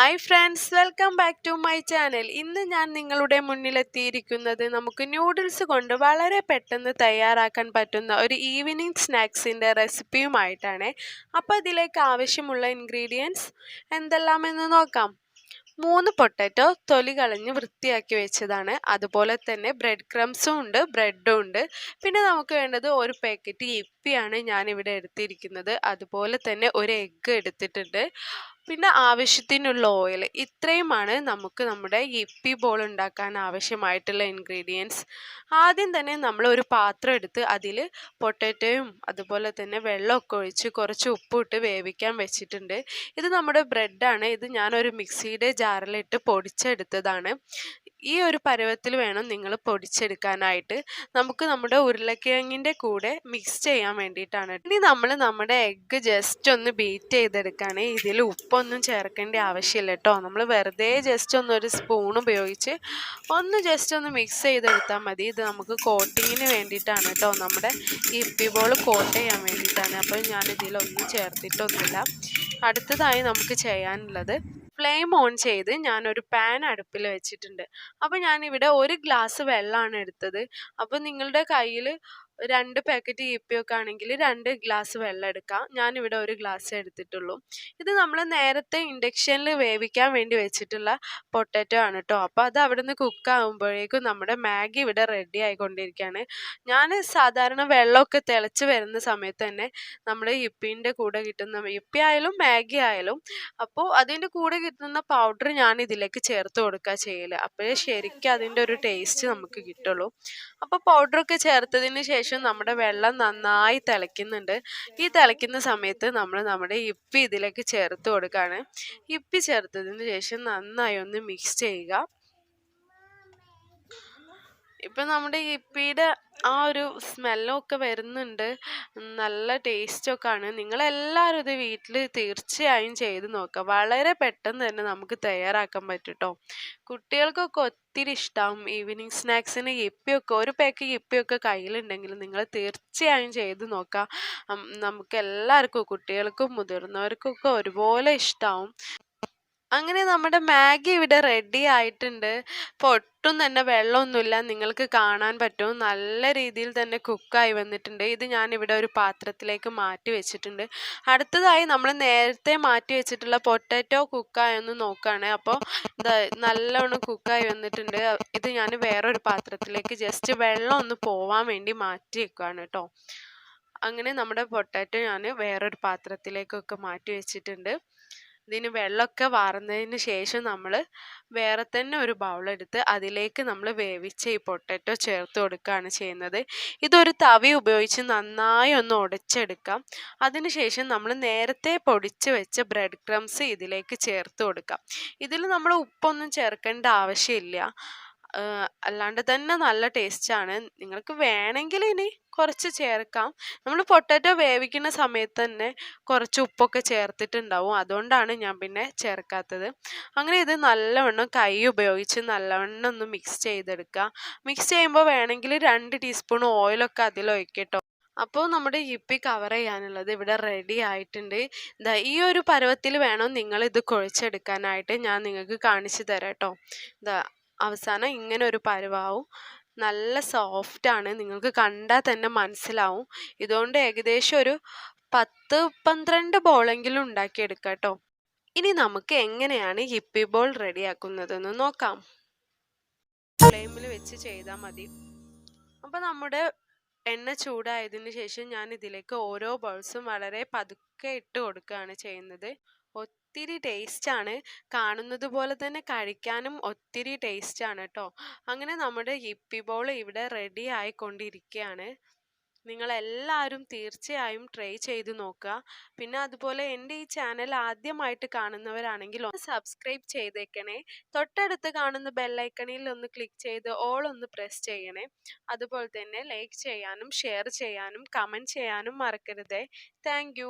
Hi friends, welcome back to my channel. ഇന്ന് ഞാൻ നിങ്ങളുടെ മുന്നിലെത്തിയിരിക്കുന്നത് നമുക്ക് ന്യൂഡിൽസ് കൊണ്ട് വളരെ പെട്ടെന്ന് തയ്യാറാക്കാൻ പറ്റുന്ന ഒരു ഈവനിങ് സ്നാക്സിൻ്റെ റെസിപ്പിയുമായിട്ടാണ്. അപ്പോൾ ഇതിലേക്ക് ആവശ്യമുള്ള ഇൻഗ്രീഡിയൻസ് എന്തെല്ലാമെന്ന് നോക്കാം. 3 പൊട്ടറ്റോ തൊലി കളഞ്ഞ് വൃത്തിയാക്കി വെച്ചതാണ്. അതുപോലെ തന്നെ ബ്രെഡ് ക്രംസും ഉണ്ട്, ബ്രെഡും ഉണ്ട്. പിന്നെ നമുക്ക് വേണ്ടത് ഒരു പാക്കറ്റ് യിപ്പിയാണ് ഞാനിവിടെ എടുത്തിരിക്കുന്നത്. അതുപോലെ തന്നെ ഒരു എഗ്ഗ് എടുത്തിട്ടുണ്ട്. പിന്നെ ആവശ്യത്തിനുള്ള ഓയിൽ. ഇത്രയുമാണ് നമുക്ക് നമ്മുടെ യിപ്പി ബോൾ ഉണ്ടാക്കാൻ ആവശ്യമായിട്ടുള്ള ഇൻഗ്രീഡിയൻസ്. ആദ്യം തന്നെ നമ്മൾ ഒരു പാത്രം എടുത്ത് അതിൽ പൊട്ടാറ്റോയും അതുപോലെ തന്നെ വെള്ളമൊക്കെ ഒഴിച്ച് കുറച്ച് ഉപ്പിട്ട് വേവിക്കാൻ വെച്ചിട്ടുണ്ട്. ഇത് നമ്മുടെ ബ്രെഡാണ്. ഇത് ഞാനൊരു മിക്സിയുടെ ജാറിലിട്ട് പൊടിച്ചെടുത്തതാണ്. ഈ ഒരു പരുവത്തിൽ വേണം നിങ്ങൾ പൊടിച്ചെടുക്കാനായിട്ട്. നമുക്ക് നമ്മുടെ ഉരുളക്കിഴങ്ങിൻ്റെ കൂടെ മിക്സ് ചെയ്യാൻ വേണ്ടിയിട്ടാണ്. ഇനി നമ്മൾ നമ്മുടെ എഗ്ഗ് ജസ്റ്റ് ഒന്ന് ബീറ്റ് ചെയ്തെടുക്കുകയാണ്. ഇതിൽ ഉപ്പൊന്നും ചേർക്കേണ്ട ആവശ്യമില്ല കേട്ടോ. നമ്മൾ വെറുതെ ജസ്റ്റ് ഒരു സ്പൂൺ ഉപയോഗിച്ച് ജസ്റ്റ് ഒന്ന് മിക്സ് ചെയ്തെടുത്താൽ മതി. ഇത് നമുക്ക് കോട്ടിങ്ങിന് വേണ്ടിയിട്ടാണ് കേട്ടോ. നമ്മുടെ യിപ്പി ബോൾ കോട്ട് ചെയ്യാൻ വേണ്ടിയിട്ടാണ്. അപ്പോൾ ഞാനിതിലൊന്നും ചേർത്തിട്ടൊന്നുമില്ല. അടുത്തതായി നമുക്ക് ചെയ്യാനുള്ളത് ഫ്ലെയിം ഓൺ ചെയ്ത് ഞാനൊരു പാൻ അടുപ്പിൽ വെച്ചിട്ടുണ്ട്. അപ്പോൾ ഞാനിവിടെ 1 ഗ്ലാസ് വെള്ളമാണ് എടുത്തത്. അപ്പോൾ നിങ്ങളുടെ കയ്യിൽ 2 പാക്കറ്റ് യിപ്പിയൊക്കെ ആണെങ്കിൽ 2 ഗ്ലാസ് വെള്ളം എടുക്കാം. ഞാനിവിടെ 1 ഗ്ലാസ് എടുത്തിട്ടുള്ളൂ. ഇത് നമ്മൾ നേരത്തെ ഇൻഡക്ഷനിൽ വേവിക്കാൻ വേണ്ടി വെച്ചിട്ടുള്ള പൊട്ടാറ്റോ ആണ് കേട്ടോ. അപ്പോൾ അത് അവിടെ നിന്ന് കുക്കാകുമ്പോഴേക്കും നമ്മുടെ മാഗി ഇവിടെ റെഡി ആയിക്കൊണ്ടിരിക്കുകയാണ്. ഞാൻ സാധാരണ വെള്ളമൊക്കെ തിളച്ച് വരുന്ന സമയത്ത് തന്നെ നമ്മൾ യിപ്പിൻ്റെ കൂടെ കിട്ടുന്ന യിപ്പി ആയാലും മാഗി ആയാലും അപ്പോൾ അതിൻ്റെ കൂടെ കിട്ടുന്ന പൗഡർ ഞാൻ ഇതിലേക്ക് ചേർത്ത് കൊടുക്കുക ചെയ്യൽ. അപ്പോഴേ ശരിക്കും അതിൻ്റെ ഒരു ടേസ്റ്റ് നമുക്ക് കിട്ടുള്ളൂ. അപ്പോൾ പൗഡറൊക്കെ ചേർത്തതിന് ശേഷം നമ്മുടെ വെള്ളം നന്നായി തിളയ്ക്കുന്നുണ്ട്. ഈ തിളയ്ക്കുന്ന സമയത്ത് നമ്മൾ നമ്മുടെ യിപ്പി ഇതിലേക്ക് ചേർത്ത് കൊടുക്കുകയാണ്. യിപ്പി ചേർത്തതിന് ശേഷം നന്നായി ഒന്ന് മിക്സ് ചെയ്യുക. ഇപ്പം നമ്മുടെ യിപ്പിയുടെ ആ ഒരു സ്മെല്ലൊക്കെ വരുന്നുണ്ട്. നല്ല ടേസ്റ്റൊക്കെ ആണ്. നിങ്ങളെല്ലാവരും ഇത് വീട്ടിൽ തീർച്ചയായും ചെയ്ത് നോക്കുക. വളരെ പെട്ടെന്ന് തന്നെ നമുക്ക് തയ്യാറാക്കാൻ പറ്റും കേട്ടോ. കുട്ടികൾക്കൊക്കെ ഒത്തിരി ഇഷ്ടമാവും. ഈവനിങ് സ്നാക്സിന് യിപ്പിയൊക്കെ ഒരു പാക്ക് യിപ്പിയൊക്കെ കയ്യിലുണ്ടെങ്കിൽ നിങ്ങൾ തീർച്ചയായും ചെയ്ത് നോക്കുക. നമുക്ക് എല്ലാവർക്കും, കുട്ടികൾക്കും മുതിർന്നവർക്കൊക്കെ ഒരുപോലെ ഇഷ്ടമാവും. അങ്ങനെ നമ്മുടെ മാഗി ഇവിടെ റെഡി ആയിട്ടുണ്ട്. ഇപ്പോൾ ഒട്ടും തന്നെ വെള്ളമൊന്നുമില്ല, നിങ്ങൾക്ക് കാണാൻ പറ്റും. നല്ല രീതിയിൽ തന്നെ കുക്കായി വന്നിട്ടുണ്ട്. ഇത് ഞാനിവിടെ ഒരു പാത്രത്തിലേക്ക് മാറ്റി വെച്ചിട്ടുണ്ട്. അടുത്തതായി നമ്മൾ നേരത്തെ മാറ്റി വെച്ചിട്ടുള്ള പൊട്ടാറ്റോ കുക്കായൊന്ന് നോക്കുകയാണ്. അപ്പോൾ നല്ലോണം കുക്കായി വന്നിട്ടുണ്ട്. ഇത് ഞാൻ വേറൊരു പാത്രത്തിലേക്ക് ജസ്റ്റ് വെള്ളം ഒന്ന് പോവാൻ വേണ്ടി മാറ്റി വെക്കുകയാണ് കേട്ടോ. അങ്ങനെ നമ്മുടെ പൊട്ടാറ്റോ ഞാൻ വേറൊരു പാത്രത്തിലേക്കൊക്കെ മാറ്റി വെച്ചിട്ടുണ്ട്. ഇതിന് വെള്ളമൊക്കെ വാർന്നതിന് ശേഷം നമ്മൾ വേറെ തന്നെ ഒരു ബൗളെടുത്ത് അതിലേക്ക് നമ്മൾ വേവിച്ച ഈ പൊട്ടാറ്റോ ചേർത്ത് കൊടുക്കുകയാണ് ചെയ്യുന്നത്. ഇതൊരു തവി ഉപയോഗിച്ച് നന്നായി ഒന്ന് ഉടച്ചെടുക്കാം. അതിനുശേഷം നമ്മൾ നേരത്തെ പൊടിച്ച് വെച്ച ബ്രെഡ് ക്രംസ് ഇതിലേക്ക് ചേർത്ത് കൊടുക്കാം. ഇതിൽ നമ്മൾ ഉപ്പൊന്നും ചേർക്കേണ്ട ആവശ്യമില്ല. അല്ലാണ്ട് തന്നെ നല്ല ടേസ്റ്റാണ്. നിങ്ങൾക്ക് വേണമെങ്കിൽ ഇനി കുറച്ച് ചേർക്കാം. നമ്മൾ പൊട്ടാറ്റോ വേവിക്കുന്ന സമയത്ത് തന്നെ കുറച്ച് ഉപ്പൊക്കെ ചേർത്തിട്ടുണ്ടാവും. അതുകൊണ്ടാണ് ഞാൻ പിന്നെ ചേർക്കാത്തത്. അങ്ങനെ ഇത് നല്ലവണ്ണം കൈ ഉപയോഗിച്ച് നല്ലവണ്ണം ഒന്ന് മിക്സ് ചെയ്തെടുക്കുക. മിക്സ് ചെയ്യുമ്പോൾ വേണമെങ്കിൽ 2 ടീസ്പൂൺ ഓയിലൊക്കെ അതിലൊഴിക്കുക കേട്ടോ. അപ്പോൾ നമ്മുടെ യിപ്പി കവർ ചെയ്യാനുള്ളത് ഇവിടെ റെഡി ആയിട്ടുണ്ട്. ഈ ഒരു പരുവത്തിൽ വേണം നിങ്ങളിത് കുഴച്ചെടുക്കാനായിട്ട്. ഞാൻ നിങ്ങൾക്ക് കാണിച്ചു തരാം കേട്ടോ. അവസാനം ഇങ്ങനെ ഒരു പരുവാവും. നല്ല സോഫ്റ്റാണ്, നിങ്ങൾക്ക് കണ്ടാൽ തന്നെ മനസ്സിലാവും. ഇതുകൊണ്ട് ഏകദേശം ഒരു 10-12 ബോളെങ്കിലും ഉണ്ടാക്കിയെടുക്കാം കേട്ടോ. ഇനി നമുക്ക് എങ്ങനെയാണ് യിപ്പി ബോൾ റെഡിയാക്കുന്നതെന്ന് നോക്കാം. ഫ്ലെയിമിൽ വെച്ച് ചെയ്താൽ മതി. അപ്പോൾ നമ്മുടെ എണ്ണ ചൂടായതിന് ശേഷം ഞാൻ ഇതിലേക്ക് ഓരോ ബോൾസും വളരെ പതുക്കെ ഇട്ട് കൊടുക്കുകയാണ് ചെയ്യുന്നത്. ഒത്തിരി ടേസ്റ്റാണ്. കാണുന്നത് പോലെ തന്നെ കഴിക്കാനും ഒത്തിരി ടേസ്റ്റാണ് കേട്ടോ. അങ്ങനെ നമ്മുടെ യിപ്പി ബോൾ ഇവിടെ റെഡി ആയിക്കൊണ്ടിരിക്കുകയാണ്. നിങ്ങളെല്ലാവരും തീർച്ചയായും ട്രൈ ചെയ്ത് നോക്കുക. പിന്നെ അതുപോലെ എൻ്റെ ഈ ചാനൽ ആദ്യമായിട്ട് കാണുന്നവരാണെങ്കിൽ ഒന്ന് സബ്സ്ക്രൈബ് ചെയ്തേക്കണേ. തൊട്ടടുത്ത് കാണുന്ന ബെല്ലൈക്കണിൽ ഒന്ന് ക്ലിക്ക് ചെയ്ത് ഓൾ ഒന്ന് പ്രസ് ചെയ്യണേ. അതുപോലെ തന്നെ ലൈക്ക് ചെയ്യാനും ഷെയർ ചെയ്യാനും കമൻറ്റ് ചെയ്യാനും മറക്കരുതേ. Thank you.